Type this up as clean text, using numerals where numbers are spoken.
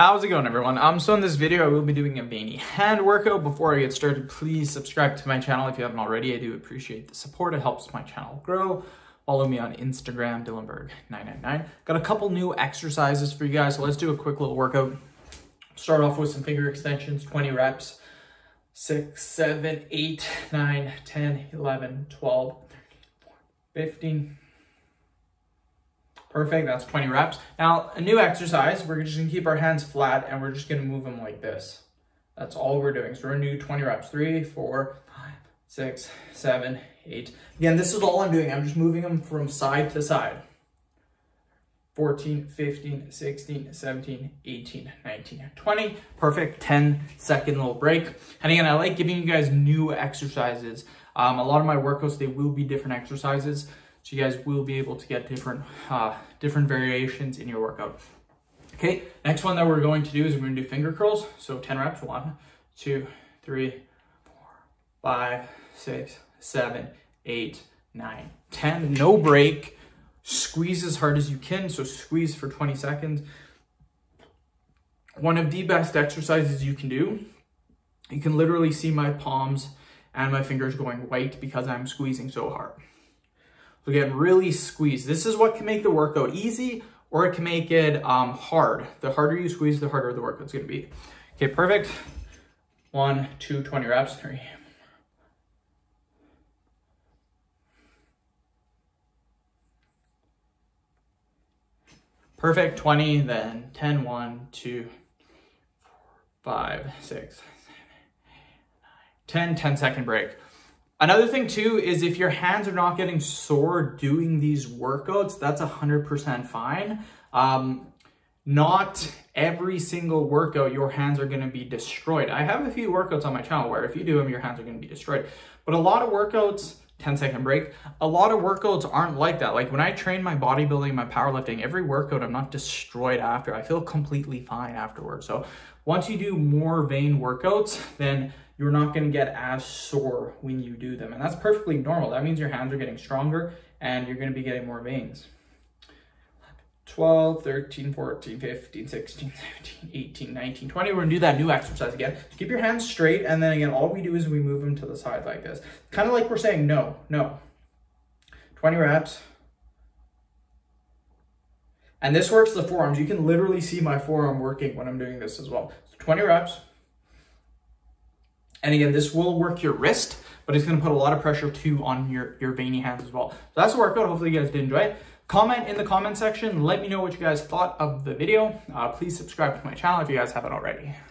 How's it going, everyone? So in this video, I will be doing a veiny hand workout. Before I get started, please subscribe to my channel if you haven't already. I do appreciate the support. It helps my channel grow. Follow me on Instagram, Dylanberg999. Got a couple new exercises for you guys, so let's do a quick little workout. Start off with some finger extensions, 20 reps. 6, 7, 8, 9, 10, 11, 12, 13, 15. Perfect, that's 20 reps. Now, a new exercise, we're just gonna keep our hands flat and we're just gonna move them like this. That's all we're doing. So we're gonna do 20 reps, 3, 4, 5, 6, 7, 8. Again, this is all I'm doing. I'm just moving them from side to side. 14, 15, 16, 17, 18, 19, 20. Perfect, 10-second little break. And again, I like giving you guys new exercises. A lot of my workouts, they will be different exercises. So you guys will be able to get different variations in your workout. Okay, next one that we're going to do is we're going to do finger curls. So 10 reps, 1, 2, 3, 4, 5, 6, 7, 8, 9, 10. No break. Squeeze as hard as you can. So squeeze for 20 seconds. One of the best exercises you can do. You can literally see my palms and my fingers going white because I'm squeezing so hard. So again, really squeeze. This is what can make the workout easy, or it can make it hard. The harder you squeeze, the harder the workout's gonna be. Okay, perfect. 1, 2, 20 reps, 3. Perfect, 20, then 10, 1, 2, 4, 5, 6, 7, 8, 9, 10, 10-second break. Another thing too is if your hands are not getting sore doing these workouts, that's 100% fine. Not every single workout your hands are going to be destroyed. I have a few workouts on my channel where if you do them, your hands are going to be destroyed. But a lot of workouts, 10-second break, a lot of workouts aren't like that. Like when I train my bodybuilding, my powerlifting, every workout I'm not destroyed after. I feel completely fine afterwards. So once you do more vein workouts, then you're not going to get as sore when you do them. And that's perfectly normal. That means your hands are getting stronger and you're going to be getting more veins. 12, 13, 14, 15, 16, 17, 18, 19, 20. We're going to do that new exercise again. Keep your hands straight. And then again, all we do is we move them to the side like this. Kind of like we're saying no, no. 20 reps. And this works the forearms. You can literally see my forearm working when I'm doing this as well. So 20 reps. And again, this will work your wrist, but it's going to put a lot of pressure too on your veiny hands as well. So that's the workout. Hopefully you guys did enjoy it. Comment in the comment section. Let me know what you guys thought of the video. Please subscribe to my channel if you guys haven't already.